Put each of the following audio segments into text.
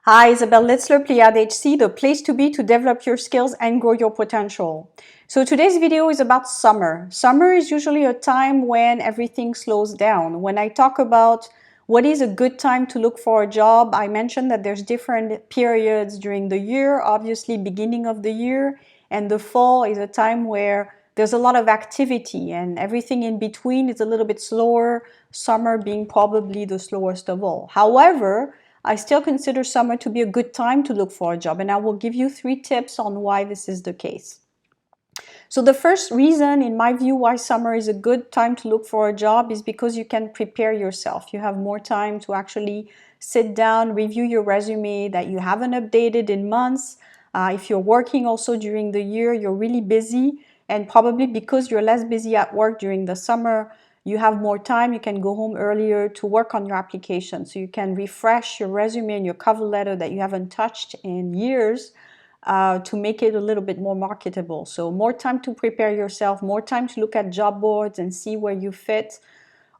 Hi, Isabel Litzler, Pleiade HC, the place to be to develop your skills and grow your potential. So today's video is about summer. Summer is usually a time when everything slows down. When I talk about what is a good time to look for a job, I mentioned that there's different periods during the year. Obviously, beginning of the year and the fall is a time where there's a lot of activity, and everything in between is a little bit slower, summer being probably the slowest of all. However, I still consider summer to be a good time to look for a job, and I will give you 3 tips on why this is the case. So the first reason, in my view, why summer is a good time to look for a job is because you can prepare yourself. You have more time to actually sit down, review your resume that you haven't updated in months. If you're working also during the year, you're really busy, and probably because you're less busy at work during the summer, you have more time. You can go home earlier to work on your application. So you can refresh your resume and your cover letter that you haven't touched in years to make it a little bit more marketable. So more time to prepare yourself, more time to look at job boards and see where you fit.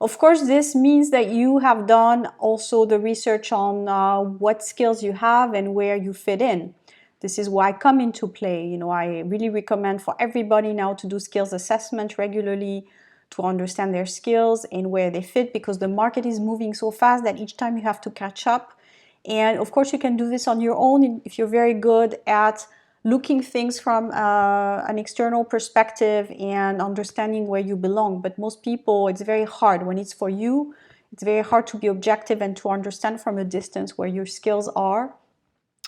Of course, this means that you have done also the research on what skills you have and where you fit in. This is why I come into play. You know, I really recommend for everybody now to do skills assessment regularly to understand their skills and where they fit, because the market is moving so fast that each time you have to catch up. And of course, you can do this on your own if you're very good at looking things from an external perspective and understanding where you belong. But most people, it's very hard when it's for you. It's very hard to be objective and to understand from a distance where your skills are.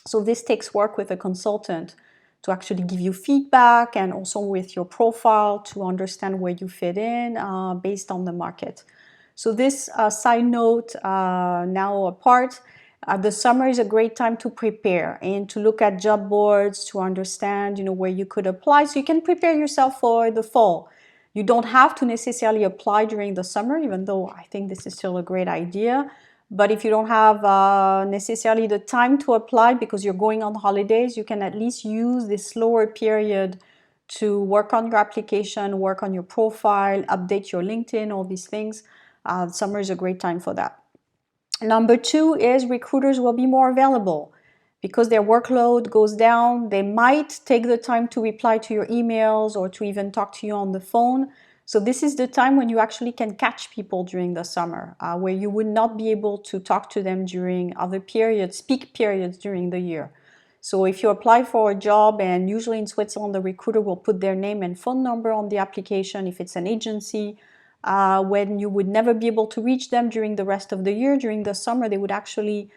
So this takes work with a consultant to actually give you feedback, and also with your profile to understand where you fit in based on the market. So this side note now apart, the summer is a great time to prepare and to look at job boards, to understand, you know, where you could apply, so you can prepare yourself for the fall. You don't have to necessarily apply during the summer, even though I think this is still a great idea. But if you don't have necessarily the time to apply because you're going on holidays, you can at least use this slower period to work on your application, work on your profile, update your LinkedIn, all these things. Summer is a great time for that. Number 2 is recruiters will be more available. Because their workload goes down, they might take the time to reply to your emails or to even talk to you on the phone. So this is the time when you actually can catch people during the summer, where you would not be able to talk to them during other periods, peak periods during the year. So if you apply for a job, and usually in Switzerland, the recruiter will put their name and phone number on the application if it's an agency, when you would never be able to reach them during the rest of the year, during the summer, they would actually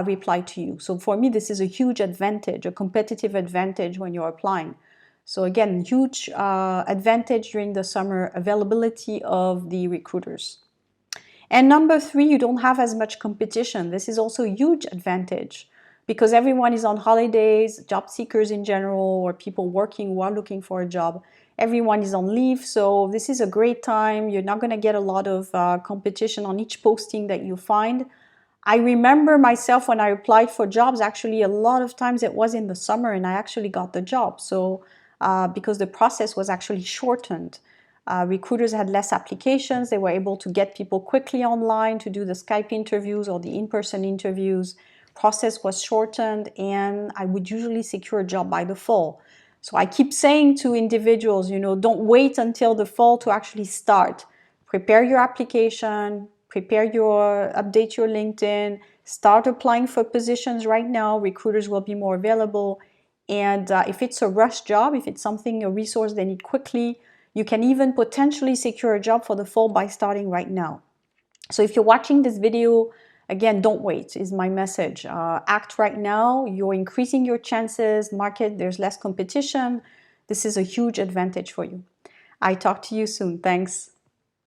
reply to you. So for me, this is a huge advantage, a competitive advantage when you're applying. So again, huge advantage during the summer, availability of the recruiters. And number 3, you don't have as much competition. This is also a huge advantage because everyone is on holidays, job seekers in general, or people working while looking for a job. Everyone is on leave, so this is a great time. You're not going to get a lot of competition on each posting that you find. I remember myself when I applied for jobs, actually a lot of times it was in the summer and I actually got the job. So because the process was actually shortened. Recruiters had less applications. They were able to get people quickly online to do the Skype interviews or the in-person interviews. Process was shortened, and I would usually secure a job by the fall. So I keep saying to individuals, you know, don't wait until the fall to actually start. Prepare your application, update your LinkedIn, start applying for positions right now. Recruiters will be more available. And if it's a rush job, if it's something, a resource they need quickly, you can even potentially secure a job for the fall by starting right now. So if you're watching this video, again, don't wait is my message. Act right now. You're increasing your chances. Market, there's less competition. This is a huge advantage for you. I talk to you soon. Thanks.